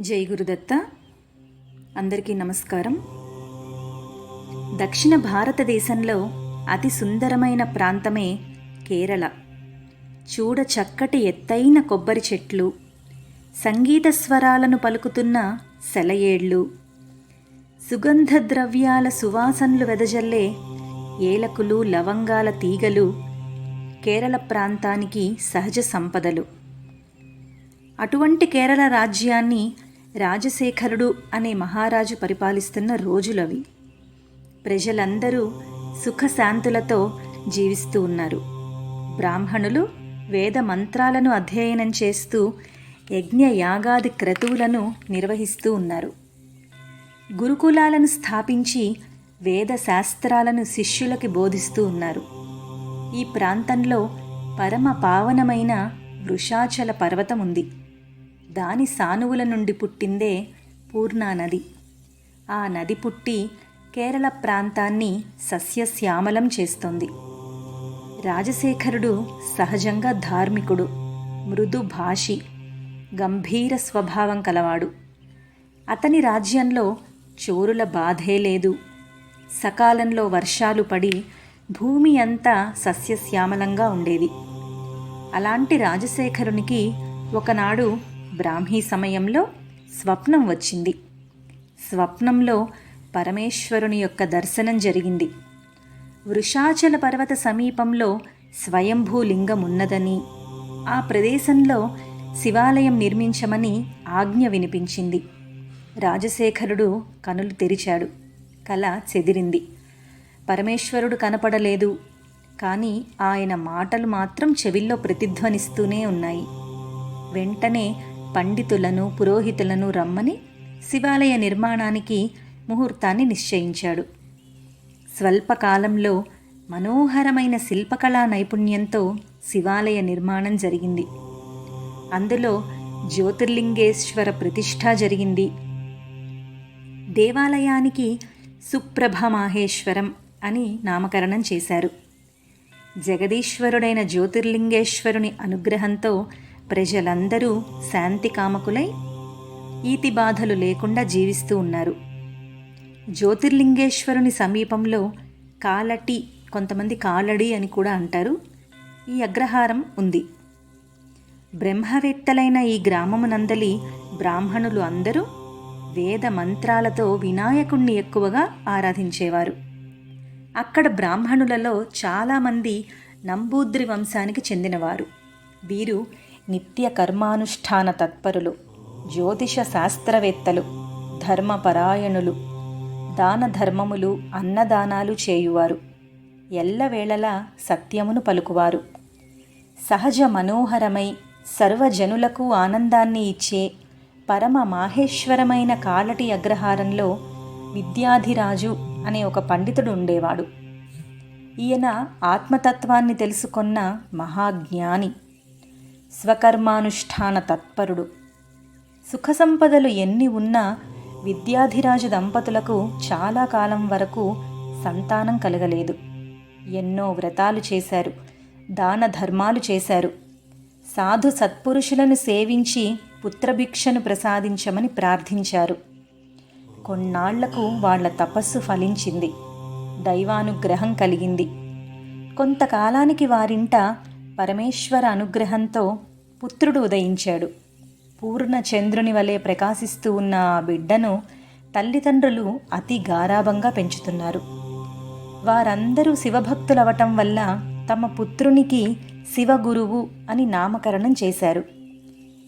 జై గురుదత్త. అందరికీ నమస్కారం. దక్షిణ భారతదేశంలో అతి సుందరమైన ప్రాంతమే కేరళ. చూడ చక్కటి ఎత్తైన కొబ్బరి చెట్లు, సంగీత స్వరాలను పలుకుతున్న సెలయేళ్ళు, సుగంధ ద్రవ్యాల సువాసనలు వెదజల్లే ఏలకులు, లవంగాల తీగలు కేరళ ప్రాంతానికి సహజ సంపదలు. అటువంటి కేరళ రాజ్యాన్ని రాజశేఖరుడు అనే మహారాజు పరిపాలిస్తున్న రోజులవి. ప్రజలందరూ సుఖశాంతులతో జీవిస్తూ ఉన్నారు. బ్రాహ్మణులు వేద మంత్రాలను అధ్యయనం చేస్తూ యజ్ఞ యాగాది క్రతువులను నిర్వహిస్తూ ఉన్నారు. గురుకులాలను స్థాపించి వేద శాస్త్రాలను శిష్యులకి బోధిస్తూ ఉన్నారు. ఈ ప్రాంతంలో పరమ పావనమైన వృషాచల పర్వతం ఉంది. దాని సానువుల నుండి పుట్టిందే పూర్ణా నది. ఆ నది పుట్టి కేరళ ప్రాంతాన్ని సస్యశ్యామలం చేస్తోంది. రాజశేఖరుడు సహజంగా ధార్మికుడు, మృదు భాషి, గంభీర స్వభావం కలవాడు. అతని రాజ్యంలో చోరుల బాధే లేదు. సకాలంలో వర్షాలు పడి భూమి అంతా సస్యశ్యామలంగా ఉండేది. అలాంటి రాజశేఖరునికి ఒకనాడు బ్రాహ్మీ సమయంలో స్వప్నం వచ్చింది. స్వప్నంలో పరమేశ్వరుని యొక్క దర్శనం జరిగింది. వృషాచల పర్వత సమీపంలో స్వయంభూ లింగం ఉన్నదని, ఆ ప్రదేశంలో శివాలయం నిర్మించమని ఆజ్ఞ వినిపించింది. రాజశేఖరుడు కనులు తెరిచాడు. కల చెదిరింది. పరమేశ్వరుడు కనపడలేదు. కానీ ఆయన మాటలు మాత్రం చెవిల్లో ప్రతిధ్వనిస్తూనే ఉన్నాయి. వెంటనే పండితులను, పురోహితులను రమ్మని శివాలయ నిర్మాణానికి ముహూర్తాన్ని నిశ్చయించాడు. స్వల్పకాలంలో మనోహరమైన శిల్పకళా నైపుణ్యంతో శివాలయ నిర్మాణం జరిగింది. అందులో జ్యోతిర్లింగేశ్వర ప్రతిష్ఠ జరిగింది. దేవాలయానికి సుప్రభమాహేశ్వరం అని నామకరణం చేశారు. జగదీశ్వరుడైన జ్యోతిర్లింగేశ్వరుని అనుగ్రహంతో ప్రజలందరూ శాంతి కామకులై ఈతి బాధలు లేకుండా జీవిస్తూ ఉన్నారు. జ్యోతిర్లింగేశ్వరుని సమీపంలో కాలటి, కొంతమంది కాలడి అని కూడా అంటారు, ఈ అగ్రహారం ఉంది. బ్రహ్మవేత్తలైన ఈ గ్రామమునందలి బ్రాహ్మణులు అందరూ వేద మంత్రాలతో వినాయకుణ్ణి ఎక్కువగా ఆరాధించేవారు. అక్కడ బ్రాహ్మణులలో చాలామంది నంబూద్రి వంశానికి చెందినవారు. వీరు నిత్య కర్మానుష్ఠాన తత్పరులు, జ్యోతిష శాస్త్రవేత్తలు, ధర్మపరాయణులు, దాన ధర్మములు, అన్నదానాలు చేయువారు, ఎల్లవేళలా సత్యమును పలుకువారు. సహజ మనోహరమై సర్వజనులకు ఆనందాన్ని ఇచ్చే పరమ మాహేశ్వరమైన కాలటి అగ్రహారంలో విద్యాధిరాజు అనే ఒక పండితుడు ఉండేవాడు. ఈయన ఆత్మతత్వాన్ని తెలుసుకొన్న మహాజ్ఞాని, స్వకర్మానుష్ఠాన తత్పరుడు. సుఖ సంపదలు ఎన్ని ఉన్నా విద్యాధిరాజు దంపతులకు చాలా కాలం వరకు సంతానం కలగలేదు. ఎన్నో వ్రతాలు చేశారు, దాన ధర్మాలు చేశారు, సాధు సత్పురుషులను సేవించి పుత్రభిక్షను ప్రసాదించమని ప్రార్థించారు. కొన్నాళ్లకు వాళ్ల తపస్సు ఫలించింది. దైవానుగ్రహం కలిగింది. కొంతకాలానికి వారింట పరమేశ్వర అనుగ్రహంతో పుత్రుడు ఉదయించాడు. పూర్ణ చంద్రుని వలె ప్రకాశిస్తూ ఉన్న ఆ బిడ్డను తల్లిదండ్రులు అతి గారాబంగా పెంచుతున్నారు. వారందరూ శివభక్తులవటం వల్ల తమ పుత్రునికి శివగురువు అని నామకరణం చేశారు.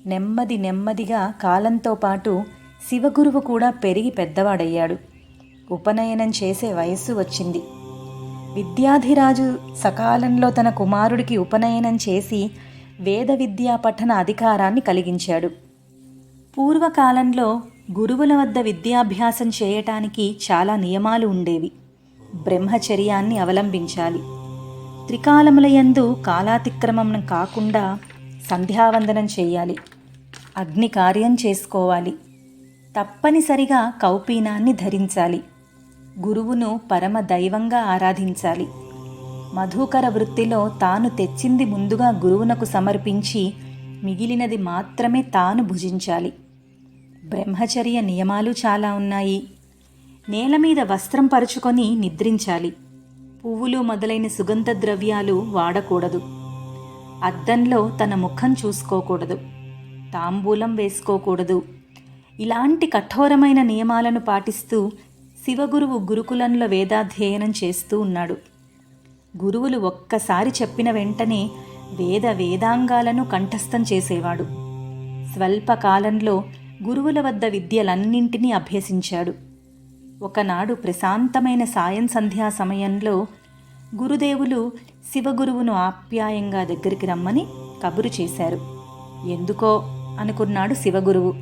నెమ్మది నెమ్మదిగా కాలంతో పాటు శివగురువు కూడా పెరిగి పెద్దవాడయ్యాడు. ఉపనయనం చేసే వయస్సు వచ్చింది. విద్యాధిరాజు సకాలంలో తన కుమారుడికి ఉపనయనం చేసి వేద విద్యా పఠన అధికారాన్ని కలిగించాడు. పూర్వకాలంలో గురువుల వద్ద విద్యాభ్యాసం చేయటానికి చాలా నియమాలు ఉండేవి. బ్రహ్మచర్యాన్ని అవలంబించాలి. త్రికాలములయందు కాలాతిక్రమం కాకుండా సంధ్యావందనం చేయాలి. అగ్ని కార్యం చేసుకోవాలి. తప్పనిసరిగా కౌపీనాన్ని ధరించాలి. గురువును పరమ దైవంగా ఆరాధించాలి. మధుకర వృత్తిలో తాను తెచ్చింది ముందుగా గురువునకు సమర్పించి మిగిలినది మాత్రమే తాను భుజించాలి. బ్రహ్మచర్య నియమాలు చాలా ఉన్నాయి. నేల మీద వస్త్రం పరుచుకొని నిద్రించాలి. పువ్వులు మొదలైన సుగంధ ద్రవ్యాలు వాడకూడదు. అద్దంలో తన ముఖం చూసుకోకూడదు. తాంబూలం వేసుకోకూడదు. ఇలాంటి కఠోరమైన నియమాలను పాటిస్తూ శివగురువు గురుకులంలో వేదాధ్యయనం చేస్తూ ఉన్నాడు. గురువులు ఒక్కసారి చెప్పిన వెంటనే వేదాంగాలను కంఠస్థం చేసేవాడు. స్వల్పకాలంలో గురువుల వద్ద విద్యలన్నింటినీ అభ్యసించాడు. ఒకనాడు ప్రశాంతమైన సాయం సంధ్యా సమయంలో గురుదేవులు శివగురువును ఆప్యాయంగా దగ్గరికి రమ్మని కబురు చేశారు. ఎందుకో అనుకున్నాడు శివగురువు.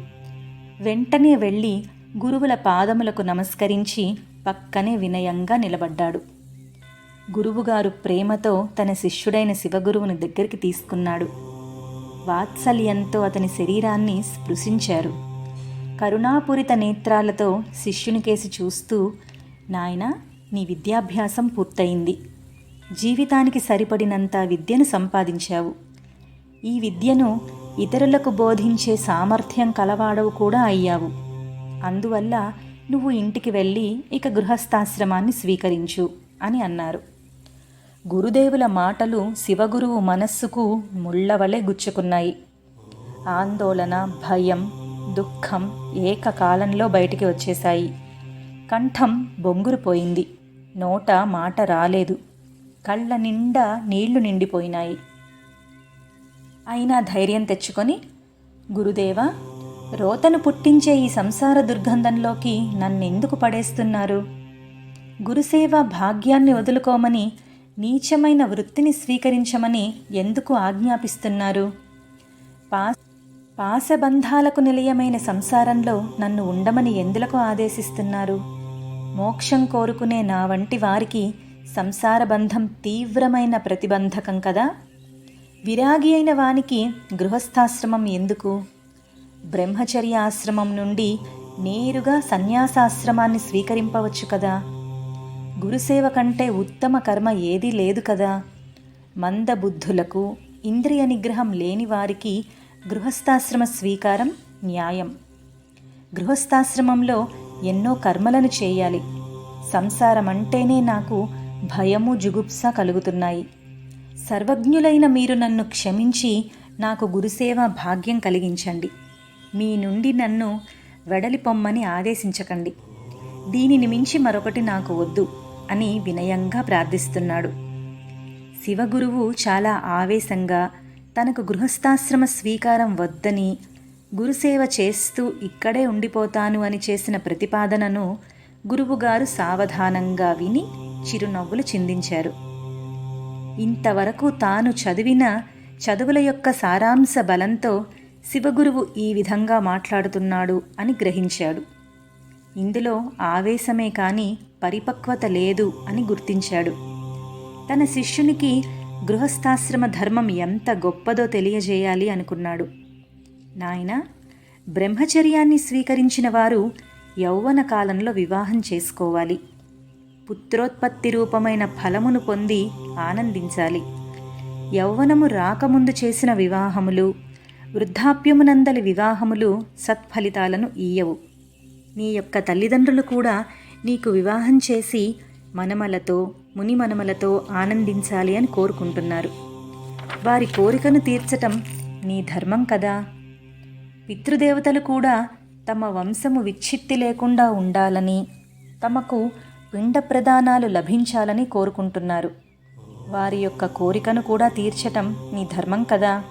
వెంటనే వెళ్ళి గురువుల పాదములకు నమస్కరించి పక్కనే వినయంగా నిలబడ్డాడు. గురువుగారు ప్రేమతో తన శిష్యుడైన శివగురువుని దగ్గరికి తీసుకున్నాడు. వాత్సల్యంతో అతని శరీరాన్ని స్పృశించారు. కరుణాపూరిత నేత్రాలతో శిష్యునికేసి చూస్తూ, నాయనా, నీ విద్యాభ్యాసం పూర్తయింది. జీవితానికి సరిపడినంత విద్యను సంపాదించావు. ఈ విద్యను ఇతరులకు బోధించే సామర్థ్యం కలవాడవు కూడా అయ్యావు. అందువల్ల నువ్వు ఇంటికి వెళ్ళి ఇక గృహస్థాశ్రమాన్ని స్వీకరించు అని అన్నారు. గురుదేవుల మాటలు శివగురువు మనస్సుకు ముళ్ళవలే గుచ్చుకున్నాయి. ఆందోళన, భయం, దుఃఖం ఏకకాలంలో బయటికి వచ్చేశాయి. కంఠం బొంగురుపోయింది. నోట మాట రాలేదు. కళ్ళ నిండా నీళ్లు నిండిపోయినాయి. అయినా ధైర్యం తెచ్చుకొని, గురుదేవా, రోతను పుట్టించే ఈ సంసార దుర్గంధంలోకి నన్నెందుకు పడేస్తున్నారు? గురుసేవ భాగ్యాన్ని వదులుకోమని, నీచమైన వృత్తిని స్వీకరించమని ఎందుకు ఆజ్ఞాపిస్తున్నారు? పాశబంధాలకు నిలయమైన సంసారంలో నన్ను ఉండమని ఎందులకు ఆదేశిస్తున్నారు? మోక్షం కోరుకునే నా వంటి వారికి సంసార బంధం తీవ్రమైన ప్రతిబంధకం కదా. విరాగి అయిన వానికి గృహస్థాశ్రమం ఎందుకు? బ్రహ్మచర్య ఆశ్రమం నుండి నేరుగా సన్యాసాశ్రమాన్ని స్వీకరింపవచ్చు కదా. గురుసేవ కంటే ఉత్తమ కర్మ ఏదీ లేదు కదా. మందబుద్ధులకు, ఇంద్రియ నిగ్రహం లేని వారికి గృహస్థాశ్రమ స్వీకారం న్యాయం. గృహస్థాశ్రమంలో ఎన్నో కర్మలను చేయాలి. సంసారం అంటేనే నాకు భయము, జుగుప్స కలుగుతున్నాయి. సర్వజ్ఞులైన మీరు నన్ను క్షమించి నాకు గురుసేవ భాగ్యం కలిగించండి. మీ నుండి నన్ను వెడలిపొమ్మని ఆదేశించకండి. దీనిని మించి మరొకటి నాకు వద్దు అని వినయంగా ప్రార్థిస్తున్నాడు. శివగురువు చాలా ఆవేశంగా తనకు గృహస్థాశ్రమ స్వీకారం వద్దని, గురుసేవ చేస్తూ ఇక్కడే ఉండిపోతాను అని చేసిన ప్రతిపాదనను గురువుగారు సావధానంగా విని చిరునవ్వులు చిందించారు. ఇంతవరకు తాను చదివిన చదువుల యొక్క సారాంశ బలంతో శివగురువు ఈ విధంగా మాట్లాడుతున్నాడు అని గ్రహించాడు. ఇందులో ఆవేశమే కాని పరిపక్వత లేదు అని గుర్తించాడు. తన శిష్యునికి గృహస్థాశ్రమ ధర్మం ఎంత గొప్పదో తెలియజేయాలి అనుకున్నాడు. నాయనా, బ్రహ్మచర్యాన్ని స్వీకరించిన వారు యౌవన కాలంలో వివాహం చేసుకోవాలి. పుత్రోత్పత్తి రూపమైన ఫలమును పొంది ఆనందించాలి. యౌవనము రాకముందు చేసిన వివాహములు, వృద్ధాప్యమునందలి వివాహములు సత్ఫలితాలను ఇయ్యవు. నీ యొక్క తల్లిదండ్రులు కూడా నీకు వివాహం చేసి మనమలతో, మునిమనమలతో ఆనందించాలి అని కోరుకుంటున్నారు. వారి కోరికను తీర్చటం నీ ధర్మం కదా. పితృదేవతలు కూడా తమ వంశము విచ్ఛిత్తి లేకుండా ఉండాలని, తమకు పిండ ప్రదానాలు లభించాలని కోరుకుంటున్నారు. వారి యొక్క కోరికను కూడా తీర్చటం నీ ధర్మం కదా.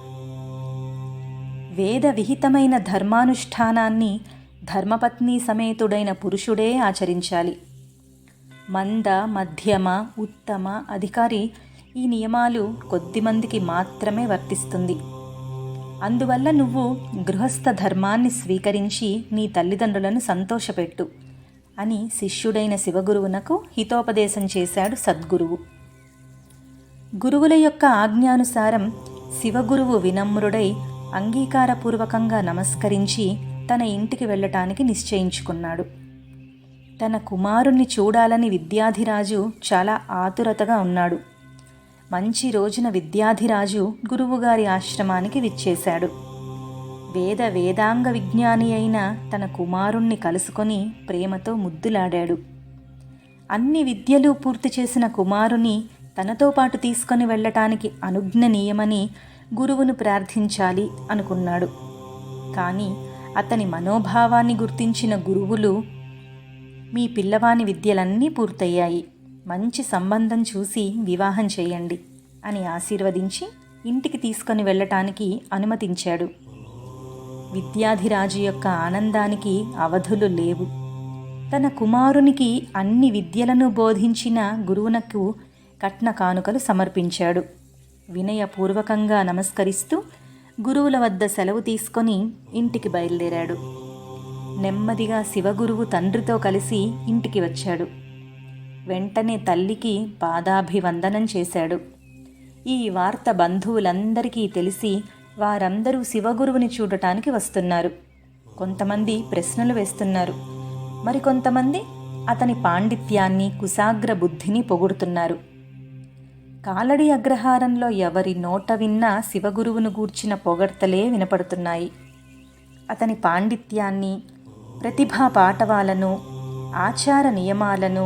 వేద విహితమైన ధర్మానుష్ఠానాన్ని ధర్మపత్ని సమేతుడైన పురుషుడే ఆచరించాలి. మంద, మధ్యమ, ఉత్తమ అధికారి ఈ నియమాలు కొద్దిమందికి మాత్రమే వర్తిస్తుంది. అందువల్ల నువ్వు గృహస్థ ధర్మాన్ని స్వీకరించి నీ తల్లిదండ్రులను సంతోషపెట్టు అని శిష్యుడైన శివగురువునకు హితోపదేశం చేశాడు సద్గురువు. గురువుల యొక్క ఆజ్ఞానుసారం శివగురువు వినమ్రుడై అంగీకారపూర్వకంగా నమస్కరించి తన ఇంటికి వెళ్ళటానికి నిశ్చయించుకున్నాడు. తన కుమారుణ్ణి చూడాలని విద్యాధిరాజు చాలా ఆతురతగా ఉన్నాడు. మంచి రోజున విద్యాధిరాజు గురువుగారి ఆశ్రమానికి విచ్చేశాడు. వేదాంగ విజ్ఞాని అయిన తన కుమారుణ్ణి కలుసుకొని ప్రేమతో ముద్దులాడాడు. అన్ని విద్యలు పూర్తి చేసిన కుమారుని తనతో పాటు తీసుకొని వెళ్ళటానికి అనుజ్ఞనీయమని గురువును ప్రార్థించాలి అనుకున్నాడు. కానీ అతని మనోభావాన్ని గుర్తించిన గురువులు, మీ పిల్లవాని విద్యలన్నీ పూర్తయ్యాయి, మంచి సంబంధం చూసి వివాహం చేయండి అని ఆశీర్వదించి ఇంటికి తీసుకొని వెళ్ళటానికి అనుమతించాడు. విద్యాధిరాజు యొక్క ఆనందానికి అవధులు లేవు. తన కుమారునికి అన్ని విద్యలను బోధించిన గురువునకు కట్న కానుకలు సమర్పించాడు. వినయపూర్వకంగా నమస్కరిస్తూ గురువుల వద్ద సెలవు తీసుకొని ఇంటికి బయలుదేరాడు. నెమ్మదిగా శివగురువు తండ్రితో కలిసి ఇంటికి వచ్చాడు. వెంటనే తల్లికి పాదాభివందనం చేశాడు. ఈ వార్త బంధువులందరికీ తెలిసి వారందరూ శివగురువుని చూడటానికి వస్తున్నారు. కొంతమంది ప్రశ్నలు వేస్తున్నారు, మరికొంతమంది అతని పాండిత్యాన్ని, కుశాగ్ర బుద్ధిని పొగుడుతున్నారు. కాలడి అగ్రహారంలో ఎవరి నోట విన్నా శివగురువును గూర్చిన పొగడ్తలే వినపడుతున్నాయి. అతని పాండిత్యాన్ని, ప్రతిభా పాటవాలను, ఆచార నియమాలను,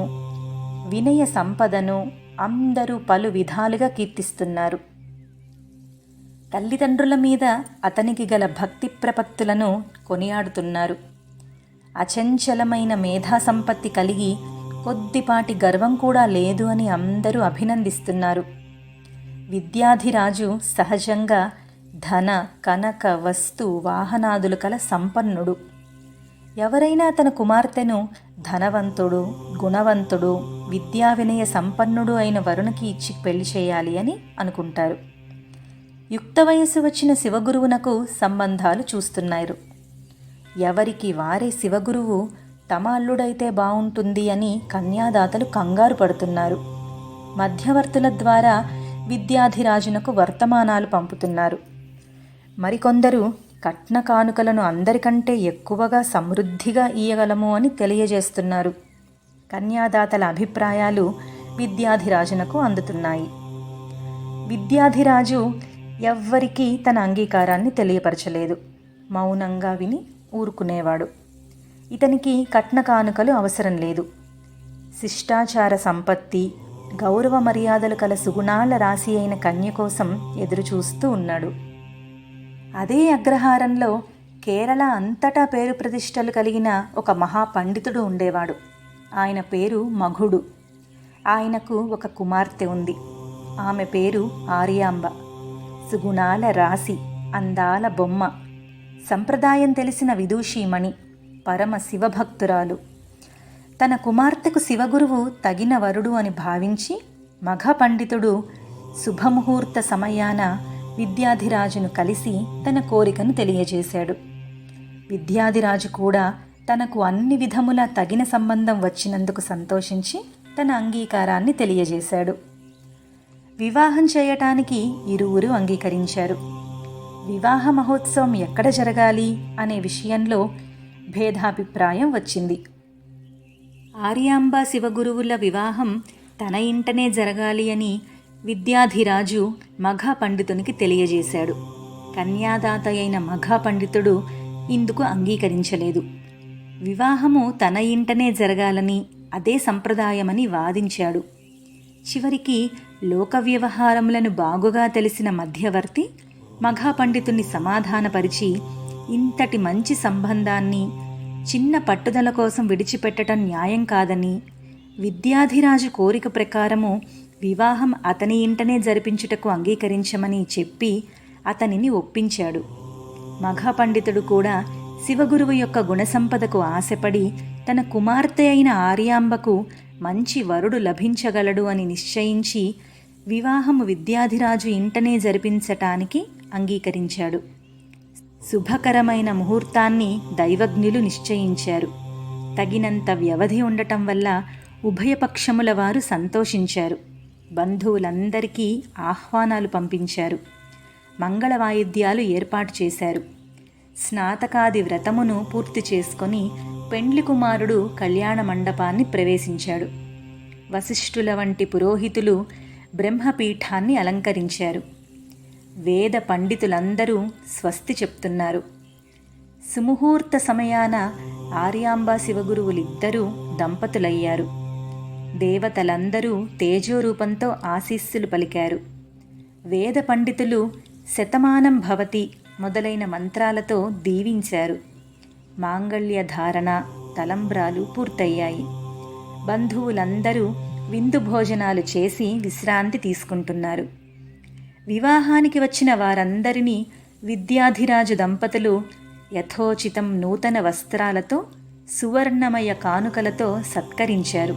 వినయ సంపదను అందరూ పలు విధాలుగా కీర్తిస్తున్నారు. తల్లిదండ్రుల మీద అతనికి గల భక్తి ప్రపత్తులను కొనియాడుతున్నారు. అచంచలమైన మేధా సంపత్తి కలిగి కొద్దిపాటి గర్వం కూడా లేదు అని అందరూ అభినందిస్తున్నారు. విద్యాధిరాజు సహజంగా ధన, కనక, వస్తు, వాహనాదులు కల సంపన్నుడు. ఎవరైనా తన కుమార్తెను ధనవంతుడు, గుణవంతుడు, విద్యా వినయ సంపన్నుడు అయిన వరుణకి ఇచ్చి పెళ్లి చేయాలి అని అనుకుంటారు. యుక్త వయస్సు వచ్చిన శివగురువునకు సంబంధాలు చూస్తున్నారు. ఎవరికి వారే శివగురువు తమ అల్లుడైతే బావుంటుంది అని కన్యాదాతలు కంగారు పడుతున్నారు. మధ్యవర్తుల ద్వారా విద్యాధిరాజునకు వర్తమానాలు పంపుతున్నారు. మరికొందరు కట్న కానుకలను అందరికంటే ఎక్కువగా సమృద్ధిగా ఇయ్యగలము అని తెలియజేస్తున్నారు. కన్యాదాతల అభిప్రాయాలు విద్యాధిరాజునకు అందుతున్నాయి. విద్యాధిరాజు ఎవ్వరికీ తన అంగీకారాన్ని తెలియపరచలేదు. మౌనంగా విని ఊరుకునేవాడు. ఇతనికి కట్న కానుకలు అవసరం లేదు. శిష్టాచార సంపత్తి, గౌరవ మర్యాదలు కల సుగుణాల రాశి అయిన కన్య కోసం ఎదురుచూస్తూ ఉన్నాడు. అదే అగ్రహారంలో కేరళ అంతటా పేరు ప్రతిష్టలు కలిగిన ఒక మహాపండితుడు ఉండేవాడు. ఆయన పేరు మఘుడు. ఆయనకు ఒక కుమార్తె ఉంది. ఆమె పేరు ఆర్యాంబ. సుగుణాల రాశి, అందాల బొమ్మ, సంప్రదాయం తెలిసిన విదూషీమణి, పరమ శివభక్తురాలు. తన కుమార్తెకు శివగురువు తగిన వరుడు అని భావించి మఘ పండితుడు శుభముహూర్త సమయాన విద్యాధిరాజును కలిసి తన కోరికను తెలియజేశాడు. విద్యాధిరాజు కూడా తనకు అన్ని విధముల తగిన సంబంధం వచ్చినందుకు సంతోషించి తన అంగీకారాన్ని తెలియజేశాడు. వివాహం చేయటానికి ఇరువురు అంగీకరించారు. వివాహ మహోత్సవం ఎక్కడ జరగాలి అనే విషయంలో భేదాభిప్రాయం వచ్చింది. ఆర్యాంబ శివగురువుల వివాహం తన ఇంటనే జరగాలి అని విద్యాధిరాజు మఘా పండితునికి తెలియజేశాడు. కన్యాదాత అయిన మఘా పండితుడు ఇందుకు అంగీకరించలేదు. వివాహము తన ఇంటనే జరగాలని, అదే సంప్రదాయమని వాదించాడు. చివరికి లోక వ్యవహారములను బాగుగా తెలిసిన మధ్యవర్తి మఘా పండితుణ్ణి సమాధానపరిచి ఇంతటి మంచి సంబంధాన్ని చిన్న పట్టుదల కోసం విడిచిపెట్టడం న్యాయం కాదని, విద్యాధిరాజు కోరిక ప్రకారము వివాహం అతని ఇంటనే జరిపించుటకు అంగీకరించమని చెప్పి అతనిని ఒప్పించాడు. మఘా పండితుడు కూడా శివగురువు యొక్క గుణసంపదకు ఆశపడి తన కుమార్తె అయిన ఆర్యాంబకు మంచి వరుడు లభించగలడు అని నిశ్చయించి వివాహము విద్యాధిరాజు ఇంటనే జరిపించటానికి అంగీకరించాడు. శుభకరమైన ముహూర్తాన్ని దైవజ్ఞులు నిశ్చయించారు. తగినంత వ్యవధి ఉండటం వల్ల ఉభయపక్షముల వారు సంతోషించారు. బంధువులందరికీ ఆహ్వానాలు పంపించారు. మంగళ వాయిద్యాలు ఏర్పాటు చేశారు. స్నాతకాది వ్రతమును పూర్తి చేసుకొని పెండ్లి కుమారుడు కళ్యాణ మండపాన్ని ప్రవేశించాడు. వశిష్ఠుల వంటి పురోహితులు బ్రహ్మపీఠాన్ని అలంకరించారు. వేద పండితులందరూ స్వస్తి చెప్తున్నారు. సుముహూర్త సమయాన ఆర్యాంబ శివగురువులిద్దరూ దంపతులయ్యారు. దేవతలందరూ తేజోరూపంతో ఆశీస్సులు పలికారు. వేద పండితులు శతమానం భవతి మొదలైన మంత్రాలతో దీవించారు. మాంగళ్య ధారణ, తలంబ్రాలు పూర్తయ్యాయి. బంధువులందరూ విందు భోజనాలు చేసి విశ్రాంతి తీసుకుంటున్నారు. వివాహానికి వచ్చిన వారందరినీ విద్యాధిరాజు దంపతులు యథోచితం నూతన వస్త్రాలతో, సువర్ణమయ కానుకలతో సత్కరించారు.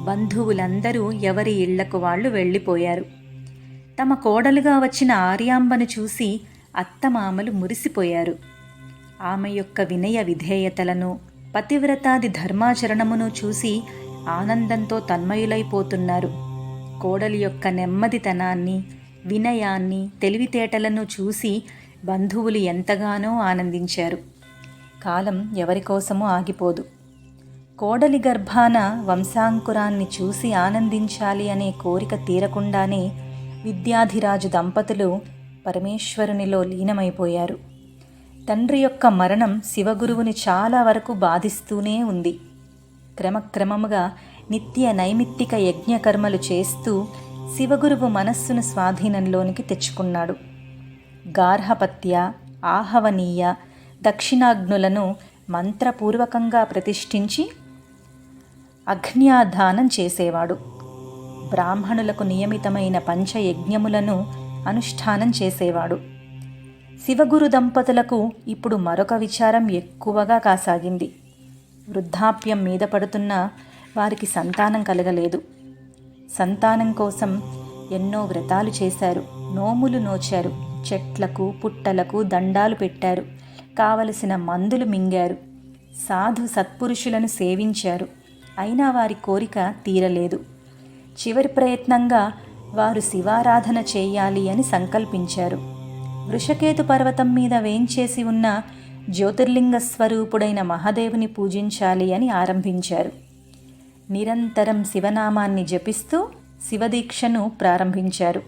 బంధువులందరూ ఎవరి ఇళ్లకు వాళ్ళు వెళ్ళిపోయారు. తమ కోడలుగా వచ్చిన ఆర్యాంబను చూసి అత్తమామలు మురిసిపోయారు. ఆమె యొక్క వినయ విధేయతలను, పతివ్రతాది ధర్మాచరణమును చూసి ఆనందంతో తన్మయులైపోతున్నారు. కోడలి యొక్క నెమ్మదితనాన్ని, వినయాన్ని, తెలివితేటలను చూసి బంధువులు ఎంతగానో ఆనందించారు. కాలం ఎవరికోసమూ ఆగిపోదు. కోడలి గర్భాన వంశాంకురాన్ని చూసి ఆనందించాలి అనే కోరిక తీరకుండానే విద్యాధిరాజు దంపతులు పరమేశ్వరునిలో లీనమైపోయారు. తండ్రి యొక్క మరణం శివగురువుని చాలా వరకు బాధిస్తూనే ఉంది. క్రమక్రమముగా నిత్య నైమిత్తిక యజ్ఞకర్మలు చేస్తూ శివగురువు మనస్సును స్వాధీనంలోనికి తెచ్చుకున్నాడు. గార్హపత్య, ఆహవనీయ, దక్షిణాగ్నులను మంత్రపూర్వకంగా ప్రతిష్ఠించి అగ్న్యాధానం చేసేవాడు. బ్రాహ్మణులకు నియమితమైన పంచయజ్ఞములను అనుష్ఠానం చేసేవాడు. శివగురు దంపతులకు ఇప్పుడు మరొక విచారం ఎక్కువగా కాసాగింది. వృద్ధాప్యం మీద పడుతున్న వారికి సంతానం కలగలేదు. సంతానం కోసం ఎన్నో వ్రతాలు చేశారు, నోములు నోచారు, చెట్లకు పుట్టలకు దండాలు పెట్టారు, కావలసిన మందులు మింగారు, సాధు సత్పురుషులను సేవించారు. అయినా వారి కోరిక తీరలేదు. చివరి ప్రయత్నంగా వారు శివారాధన చేయాలి అని సంకల్పించారు. వృషకేతు పర్వతం మీద వేంచేసి ఉన్న జ్యోతిర్లింగ స్వరూపుడైన మహాదేవుని పూజించాలి అని ఆరంభించారు. నిరంతరం శివనామాన్ని జపిస్తూ శివదీక్షను ప్రారంభించారు.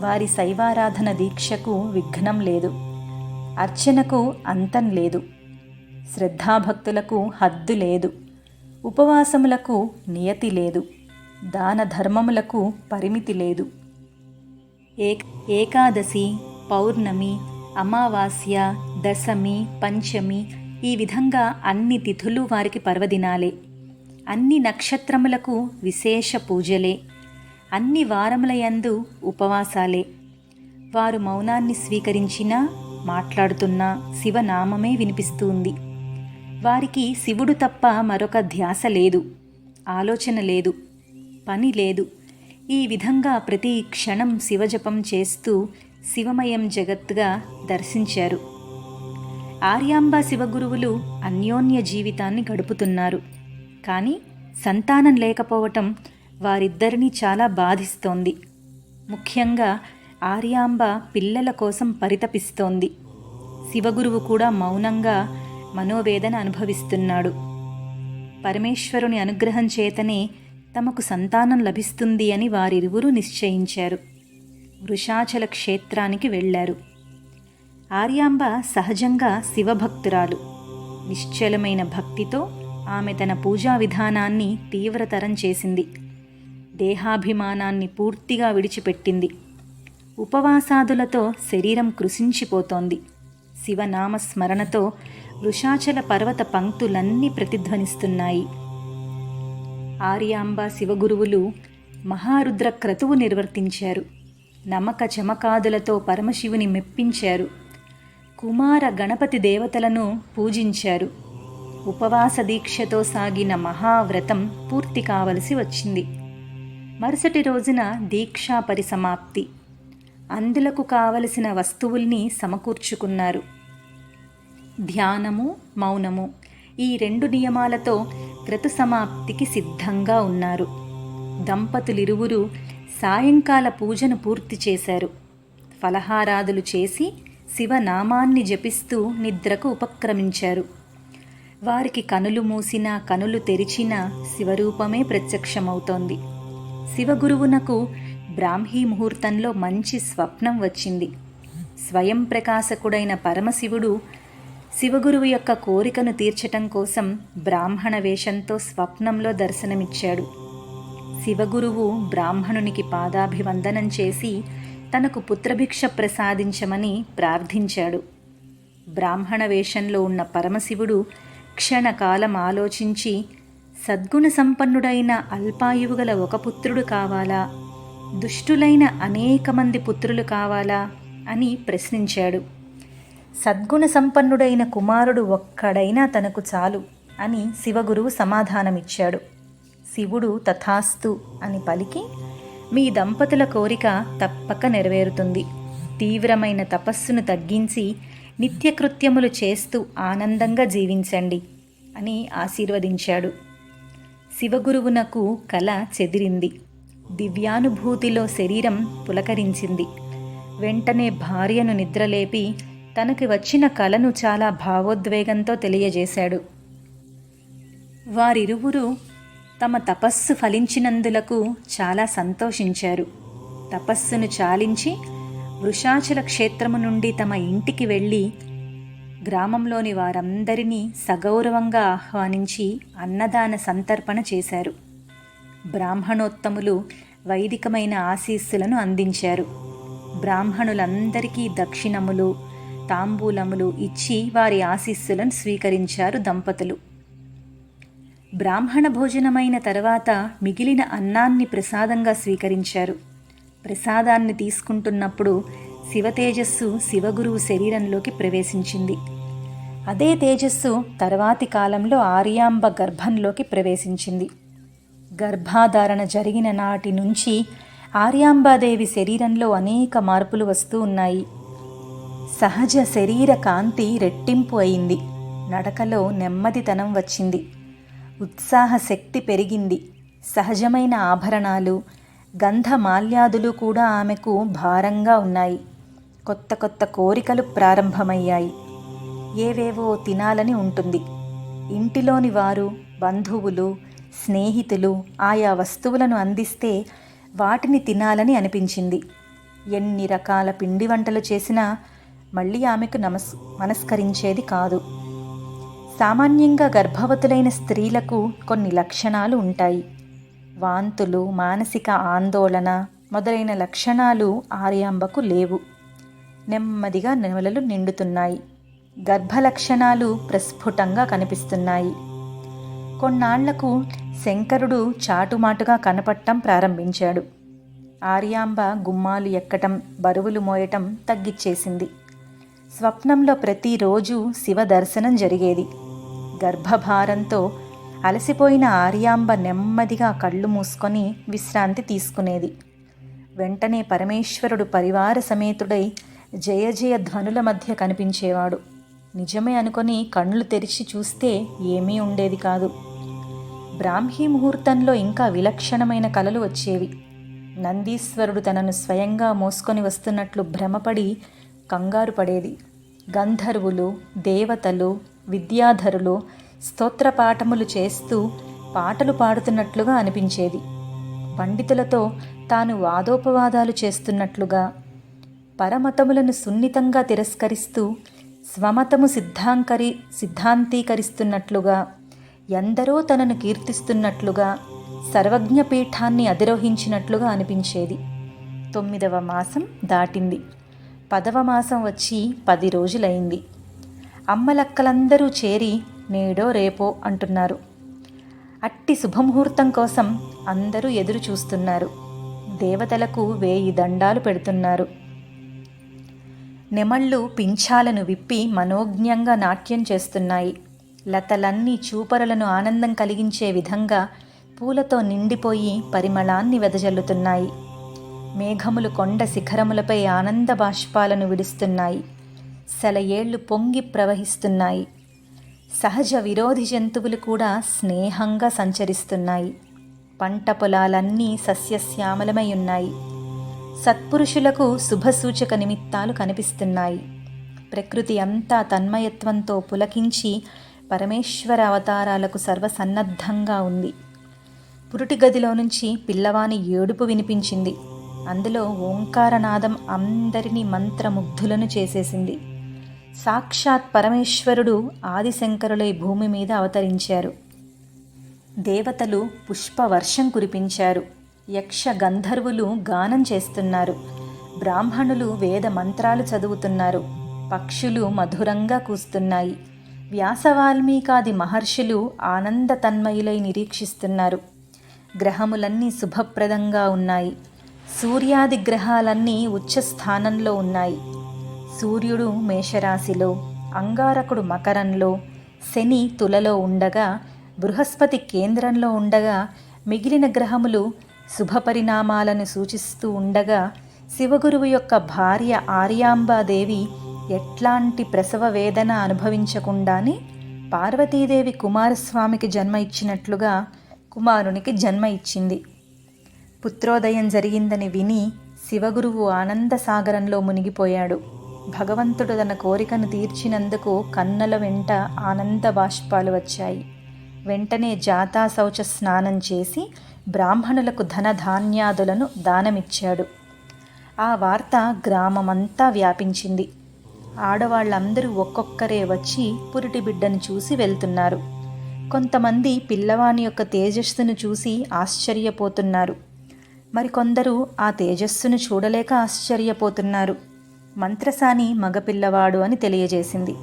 వారి శైవారాధన దీక్షకు విఘ్నం లేదు, అర్చనకు అంతం లేదు, శ్రద్ధాభక్తులకు హద్దు లేదు, ఉపవాసములకు నియతి లేదు, దాన ధర్మములకు పరిమితి లేదు. ఏకాదశి, పౌర్ణమి, అమావాస్య, దశమి, పంచమి ఈ విధంగా అన్ని తిథులు వారికి పర్వదినాలే. అన్ని నక్షత్రములకు విశేష పూజలే. అన్ని వారములయందు ఉపవాసాలే. వారు మౌనాన్ని స్వీకరించినా, మాట్లాడుతున్నా శివనామమే వినిపిస్తుంది. వారికి శివుడు తప్ప మరొక ధ్యాస లేదు, ఆలోచన లేదు, పని లేదు. ఈ విధంగా ప్రతి క్షణం శివజపం చేస్తూ శివమయం జగత్తుగా దర్శించారు. ఆర్యాంబ శివగురువులు అన్యోన్య జీవితాన్ని గడుపుతున్నారు. కానీ సంతానం లేకపోవటం వారిద్దరినీ చాలా బాధిస్తోంది. ముఖ్యంగా ఆర్యాంబ పిల్లల కోసం పరితపిస్తోంది. శివగురువు కూడా మౌనంగా మనోవేదన అనుభవిస్తున్నాడు. పరమేశ్వరుని అనుగ్రహం చేతనే తమకు సంతానం లభిస్తుంది అని వారిరువురు నిశ్చయించారు. వృషాచల క్షేత్రానికి వెళ్ళారు. ఆర్యాంబ సహజంగా శివభక్తురాలు. నిశ్చలమైన భక్తితో ఆమె తన పూజా విధానాన్ని తీవ్రతరం చేసింది. దేహాభిమానాన్ని పూర్తిగా విడిచిపెట్టింది. ఉపవాసాదులతో శరీరం కృశించిపోతోంది. శివనామస్మరణతో వృషాచల పర్వత పంక్తులన్నీ ప్రతిధ్వనిస్తున్నాయి. ఆర్యాంబ శివగురువులు మహారుద్ర క్రతువు నిర్వర్తించారు. నమక చమకాదులతో పరమశివుని మెప్పించారు. కుమార గణపతి దేవతలను పూజించారు. ఉపవాస దీక్షతో సాగిన మహావ్రతం పూర్తి కావలసి వచ్చింది. మరుసటి రోజున దీక్షా పరిసమాప్తి. అందులకు కావలసిన వస్తువుల్ని సమకూర్చుకున్నారు. ధ్యానము, మౌనము ఈ 2 నియమాలతో వ్రత సమాప్తికి సిద్ధంగా ఉన్నారు. దంపతులిరువురు సాయంకాల పూజను పూర్తి చేశారు. ఫలహారాదులు చేసి శివనామాన్ని జపిస్తూ నిద్రకు ఉపక్రమించారు. వారికి కనులు మూసినా కనులు తెరిచినా శివరూపమే ప్రత్యక్షమవుతోంది. శివగురువునకు బ్రాహ్మీ ముహూర్తంలో మంచి స్వప్నం వచ్చింది. స్వయం ప్రకాశకుడైన పరమశివుడు శివగురువు యొక్క కోరికను తీర్చటం కోసం బ్రాహ్మణ వేషంతో స్వప్నంలో దర్శనమిచ్చాడు. శివగురువు బ్రాహ్మణునికి పాదాభివందనం చేసి తనకు పుత్రభిక్ష ప్రసాదించమని ప్రార్థించాడు. బ్రాహ్మణ వేషంలో ఉన్న పరమశివుడు క్షణకాలం ఆలోచించి, సద్గుణ సంపన్నుడైన అల్పాయువు గల ఒక పుత్రుడు కావాలా, దుష్టులైన అనేక మంది పుత్రులు కావాలా అని ప్రశ్నించాడు. సద్గుణ సంపన్నుడైన కుమారుడు ఒక్కడైనా తనకు చాలు అని శివగురువు సమాధానమిచ్చాడు. శివుడు తథాస్తు అని పలికి, మీ దంపతుల కోరిక తప్పక నెరవేరుతుంది. తీవ్రమైన తపస్సును తగ్గించి నిత్యకృత్యములు చేస్తూ ఆనందంగా జీవించండి అని ఆశీర్వదించాడు. శివగురువునకు కల చెదిరింది. దివ్యానుభూతిలో శరీరం పులకరించింది. వెంటనే భార్యను నిద్రలేపి తనకి వచ్చిన కలను చాలా భావోద్వేగంతో తెలియజేశాడు. వారిరువురు తమ తపస్సు ఫలించినందులకు చాలా సంతోషించారు. తపస్సును చాలించి వృషాచల క్షేత్రము నుండి తమ ఇంటికి వెళ్ళి గ్రామంలోని వారందరినీ సగౌరవంగా ఆహ్వానించి అన్నదాన సంతర్పణ చేశారు. బ్రాహ్మణోత్తములు వైదికమైన ఆశీస్సులను అందించారు. బ్రాహ్మణులందరికీ దక్షిణములు, తాంబూలములు ఇచ్చి వారి ఆశీస్సులను స్వీకరించారు దంపతులు. బ్రాహ్మణ భోజనమైన తర్వాత మిగిలిన అన్నాన్ని ప్రసాదంగా స్వీకరించారు. ప్రసాదాన్ని తీసుకుంటున్నప్పుడు శివతేజస్సు శివగురువు శరీరంలోకి ప్రవేశించింది. అదే తేజస్సు తర్వాతి కాలంలో ఆర్యాంబ గర్భంలోకి ప్రవేశించింది. గర్భాధారణ జరిగిన నాటి నుంచి ఆర్యాంబాదేవి శరీరంలో అనేక మార్పులు వస్తూ ఉన్నాయి. సహజ శరీర కాంతి రెట్టింపు అయింది. నడకలో నెమ్మదితనం వచ్చింది. ఉత్సాహ శక్తి పెరిగింది. సహజమైన ఆభరణాలు, గంధమాల్యాదులు కూడా ఆమెకు భారంగా ఉన్నాయి. కొత్త కొత్త కోరికలు ప్రారంభమయ్యాయి. ఏవేవో తినాలని ఉంటుంది. ఇంటిలోని వారు, బంధువులు, స్నేహితులు ఆయా వస్తువులను అందిస్తే వాటిని తినాలని అనిపించింది. ఎన్ని రకాల పిండి వంటలు చేసినా మళ్ళీ ఆమెకు మనస్కరించేది కాదు. సామాన్యంగా గర్భవతులైన స్త్రీలకు కొన్ని లక్షణాలు ఉంటాయి. వాంతులు, మానసిక ఆందోళన మొదలైన లక్షణాలు ఆర్యాంబకు లేవు. నెమ్మదిగా నెమలలు నిండుతున్నాయి. గర్భలక్షణాలు ప్రస్ఫుటంగా కనిపిస్తున్నాయి. కొన్నాళ్లకు శంకరుడు చాటుమాటుగా కనపడటం ప్రారంభించాడు. ఆర్యాంబ గుమ్మాలు ఎక్కటం, బరువులు మోయటం తగ్గిచ్చేసింది. స్వప్నంలో ప్రతిరోజు శివ దర్శనం జరిగేది. గర్భభారంతో అలసిపోయిన ఆర్యాంబ నెమ్మదిగా కళ్ళు మూసుకొని విశ్రాంతి తీసుకునేది. వెంటనే పరమేశ్వరుడు పరివార సమేతుడై జయ జయ ధ్వనుల మధ్య కనిపించేవాడు. నిజమే అనుకొని కళ్ళు తెరిచి చూస్తే ఏమీ ఉండేది కాదు. బ్రాహ్మీ ముహూర్తంలో ఇంకా విలక్షణమైన కలలు వచ్చేవి. నందీశ్వరుడు తనను స్వయంగా మోసుకొని వస్తున్నట్లు భ్రమపడి కంగారు పడేది. గంధర్వులు, దేవతలు, విద్యాధరులు స్తోత్రపాఠములు చేస్తూ పాటలు పాడుతున్నట్లుగా అనిపించేది. పండితులతో తాను వాదోపవాదాలు చేస్తున్నట్లుగా, పరమతములను సున్నితంగా తిరస్కరిస్తూ స్వమతము సిద్ధాంతీకరిస్తున్నట్లుగా, ఎందరో తనను కీర్తిస్తున్నట్లుగా, సర్వజ్ఞపీఠాన్ని అధిరోహించినట్లుగా అనిపించేది. 9వ మాసం దాటింది. 10వ మాసం వచ్చి 10 రోజులైంది. అమ్మలక్కలందరూ చేరి నేడో రేపో అంటున్నారు. అట్టి శుభముహూర్తం కోసం అందరూ ఎదురు చూస్తున్నారు. దేవతలకు 1000 దండాలు పెడుతున్నారు. నెమళ్ళు పింఛాలను విప్పి మనోజ్ఞంగా నాట్యం చేస్తున్నాయి. లతలన్నీ చూపరులను ఆనందం కలిగించే విధంగా పూలతో నిండిపోయి పరిమళాన్ని వెదజల్లుతున్నాయి. మేఘములు కొండ శిఖరములపై ఆనంద బాష్పాలను విడుస్తున్నాయి. సెలయేళ్లు పొంగి ప్రవహిస్తున్నాయి. సహజ విరోధి జంతువులు కూడా స్నేహంగా సంచరిస్తున్నాయి. పంట పొలాలన్నీ సస్యశ్యామలమై ఉన్నాయి. సత్పురుషులకు శుభసూచక నిమిత్తాలు కనిపిస్తున్నాయి. ప్రకృతి అంతా తన్మయత్వంతో పులకించి పరమేశ్వర అవతారాలకు సర్వసన్నద్ధంగా ఉంది. పురుటి గదిలో నుంచి పిల్లవాని ఏడుపు వినిపించింది. అందులో ఓంకారనాదం అందరినీ మంత్రముగ్ధులను చేసేసింది. సాక్షాత్ పరమేశ్వరుడు ఆదిశంకరులై భూమి మీద అవతరించారు. దేవతలు పుష్పవర్షం కురిపించారు. యక్ష గంధర్వులు గానం చేస్తున్నారు. బ్రాహ్మణులు వేద మంత్రాలు చదువుతున్నారు. పక్షులు మధురంగా కూస్తున్నాయి. వ్యాసవాల్మీకాది మహర్షులు ఆనంద తన్మయులై నిరీక్షిస్తున్నారు. గ్రహములన్నీ శుభప్రదంగా ఉన్నాయి. సూర్యాది గ్రహాలన్నీ ఉచ్చస్థానంలో ఉన్నాయి. సూర్యుడు మేషరాశిలో, అంగారకుడు మకరంలో, శని తులలో ఉండగా, బృహస్పతి కేంద్రంలో ఉండగా, మిగిలిన గ్రహములు శుభపరిణామాలను సూచిస్తూ ఉండగా, శివగురువు యొక్క భార్య ఆర్యాంబాదేవి ఎట్లాంటి ప్రసవ వేదన అనుభవించకుండానే పార్వతీదేవి కుమారస్వామికి జన్మ ఇచ్చినట్లుగా కుమారునికి జన్మ ఇచ్చింది. పుత్రోదయం జరిగిందని విని శివగురువు ఆనందసాగరంలో మునిగిపోయాడు. భగవంతుడు తన కోరికను తీర్చినందుకు కన్నుల వెంట ఆనంద బాష్పాలు వచ్చాయి. వెంటనే జాతాశౌచ స్నానం చేసి బ్రాహ్మణులకు ధనధాన్యాదులను దానమిచ్చాడు. ఆ వార్త గ్రామమంతా వ్యాపించింది. ఆడవాళ్ళందరూ ఒక్కొక్కరే వచ్చి పురిటి బిడ్డను చూసి వెళ్తున్నారు. కొంతమంది పిల్లవాని యొక్క తేజస్సును చూసి ఆశ్చర్యపోతున్నారు. మరికొందరు ఆ తేజస్సును చూడలేక ఆశ్చర్యపోతున్నారు. మంత్రసాని మగపిల్లవాడు అని తెలియజేసింది.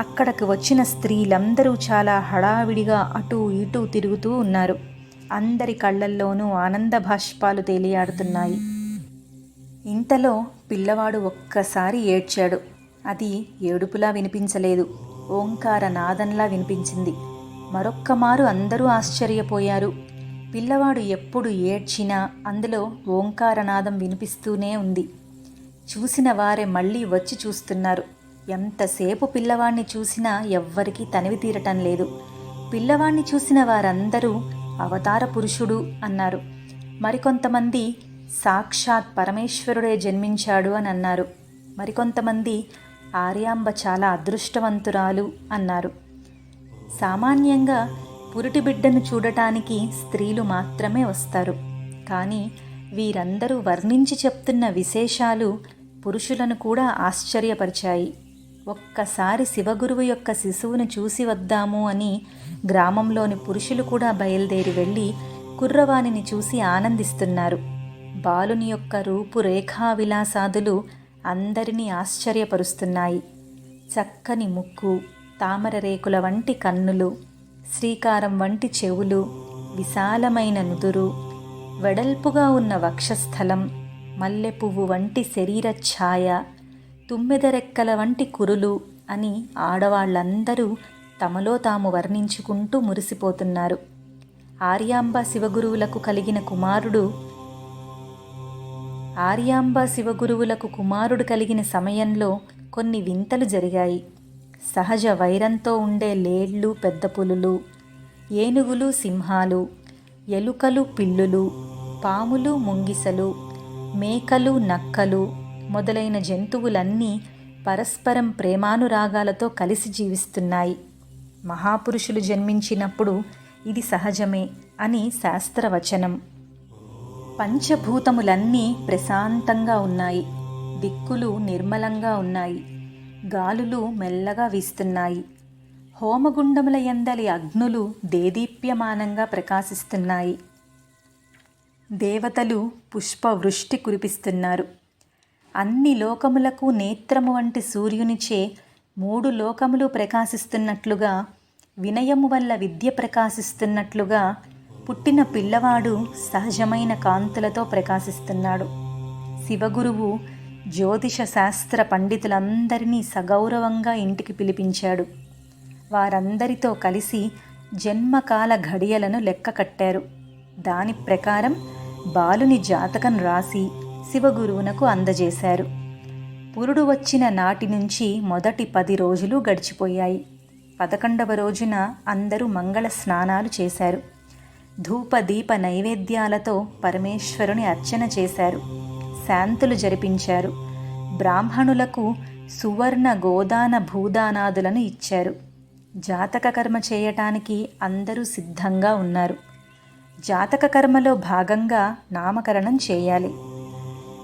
అక్కడకు వచ్చిన స్త్రీలందరూ చాలా హడావిడిగా అటూ ఇటూ తిరుగుతూ ఉన్నారు. అందరి కళ్ళల్లోనూ ఆనంద భాష్పాలు తేలియాడుతున్నాయి. ఇంతలో పిల్లవాడు ఒక్కసారి ఏడ్చాడు. అది ఏడుపులా వినిపించలేదు, ఓంకార నాదంలా వినిపించింది. మరొక్కమారు అందరూ ఆశ్చర్యపోయారు. పిల్లవాడు ఎప్పుడు ఏడ్చినా అందులో ఓంకారనాదం వినిపిస్తూనే ఉంది. చూసిన వారే మళ్ళీ వచ్చి చూస్తున్నారు. ఎంతసేపు పిల్లవాడిని చూసినా ఎవ్వరికీ తనివి తీరటం లేదు. పిల్లవాడిని చూసిన వారందరూ అవతార పురుషుడు అన్నారు. మరికొంతమంది సాక్షాత్ పరమేశ్వరుడే జన్మించాడు అని అన్నారు. మరికొంతమంది ఆర్యాంబ చాలా అదృష్టవంతురాలు అన్నారు. సామాన్యంగా పురిటి బిడ్డను చూడటానికి స్త్రీలు మాత్రమే వస్తారు. కానీ వీరందరూ వర్ణించి చెప్తున్న విశేషాలు పురుషులను కూడా ఆశ్చర్యపరిచాయి. ఒక్కసారి శివగురువు యొక్క శిశువును చూసి వద్దాము అని గ్రామంలోని పురుషులు కూడా బయలుదేరి వెళ్ళి కుర్రవాణిని చూసి ఆనందిస్తున్నారు. బాలుని యొక్క రూపురేఖా విలాసాదులు అందరినీ ఆశ్చర్యపరుస్తున్నాయి. చక్కని ముక్కు, తామర రేకుల వంటి కన్నులు, శ్రీకారం వంటి చెవులు, విశాలమైన నుదురు, వెడల్పుగా ఉన్న వక్షస్థలం, మల్లెపువ్వు వంటి శరీర ఛాయ, తుమ్మెదరెక్కల వంటి కురులు అని ఆడవాళ్ళందరూ తమలో తాము వర్ణించుకుంటూ మురిసిపోతున్నారు. ఆర్యాంబ శివగురువులకు కుమారుడు కలిగిన సమయంలో కొన్ని వింతలు జరిగాయి. సహజ వైరంతో ఉండే లేళ్లు, పెద్ద పులులు, ఏనుగులు, సింహాలు, ఎలుకలు, పిల్లులు, పాములు, ముంగిసలు, మేకలు, నక్కలు మొదలైన జంతువులన్నీ పరస్పరం ప్రేమానురాగాలతో కలిసి జీవిస్తున్నాయి. మహాపురుషులు జన్మించినప్పుడు ఇది సహజమే అని శాస్త్రవచనం. పంచభూతములన్నీ ప్రశాంతంగా ఉన్నాయి. దిక్కులు నిర్మలంగా ఉన్నాయి. గాలులు మెల్లగా వీస్తున్నాయి. హోమగుండముల యందలి అగ్నులు దేదీప్యమానంగా ప్రకాశిస్తున్నాయి. దేవతలు పుష్పవృష్టి కురిపిస్తున్నారు. అన్ని లోకములకు నేత్రము వంటి సూర్యునిచే 3 లోకములు ప్రకాశిస్తున్నట్లుగా, వినయము వల్ల విద్య ప్రకాశిస్తున్నట్లుగా పుట్టిన పిల్లవాడు సహజమైన కాంతులతో ప్రకాశిస్తున్నాడు. శివగురువు జ్యోతిష శాస్త్ర పండితులందరినీ సగౌరవంగా ఇంటికి పిలిపించాడు. వారందరితో కలిసి జన్మకాల ఘడియలను లెక్క కట్టారు. దాని ప్రకారం బాలుని జాతకం రాసి శివగురువునకు అందజేశారు. పురుడు వచ్చిన నాటి నుంచి మొదటి 10 రోజులు గడిచిపోయాయి. 11వ రోజున అందరూ మంగళ స్నానాలు చేశారు. ధూప దీప నైవేద్యాలతో పరమేశ్వరుని అర్చన చేశారు. శాంతులు జరిపించారు. బ్రాహ్మణులకు సువర్ణ గోదాన భూదానాదులను ఇచ్చారు. జాతక కర్మ చేయటానికి అందరూ సిద్ధంగా ఉన్నారు. జాతక కర్మలో భాగంగా నామకరణం చేయాలి.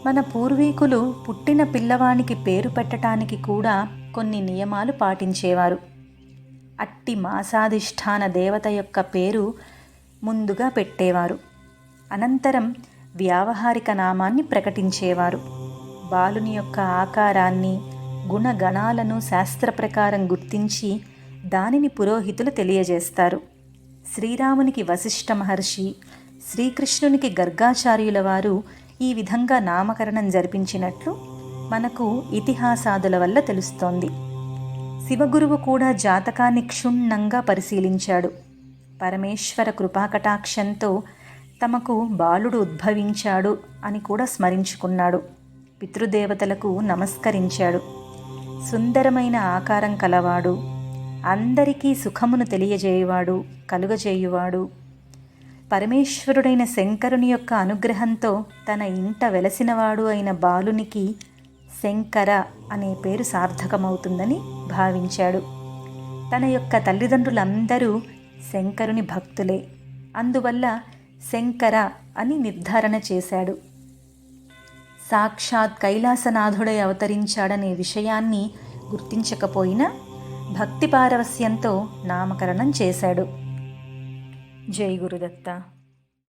మన పూర్వీకులు పుట్టిన పిల్లవానికి పేరు పెట్టడానికి కూడా కొన్ని నియమాలు పాటించేవారు. అట్టి మాసాధిష్టాన దేవత యొక్క పేరు ముందుగా పెట్టేవారు. అనంతరం వ్యావహారిక నామాన్ని ప్రకటించేవారు. బాలుని యొక్క ఆకారాన్ని, గుణగణాలను శాస్త్ర ప్రకారం గుర్తించి దానిని పురోహితులు తెలియజేస్తారు. శ్రీరామునికి వశిష్ఠ మహర్షి, శ్రీకృష్ణునికి గర్గాచార్యుల వారు ఈ విధంగా నామకరణం జరిపించినట్లు మనకు ఇతిహాసాదుల వల్ల తెలుస్తోంది. శివగురువు కూడా జాతకాన్ని క్షుణ్ణంగా పరిశీలించాడు. పరమేశ్వర కృపాకటాక్షంతో తమకు బాలుడు ఉద్భవించాడు అని కూడా స్మరించుకున్నాడు. పితృదేవతలకు నమస్కరించాడు. సుందరమైన ఆకారం కలవాడు, అందరికీ సుఖమును తెలియజేయువాడు, కలుగజేయువాడు. పరమేశ్వరుడైన శంకరుని యొక్క అనుగ్రహంతో తన ఇంట వెలసినవాడు అయిన బాలునికి శంకర అనే పేరు సార్థకమవుతుందని భావించాడు. తన యొక్క తల్లిదండ్రులందరూ శంకరుని భక్తులే. అందువల్ల శంకర అని నిర్ధారణ చేశాడు. సాక్షాత్ కైలాసనాథుడై అవతరించాడనే విషయాన్ని గుర్తించకపోయినా భక్తి పారవస్యంతో నామకరణం చేశాడు. జై గురుదత్త.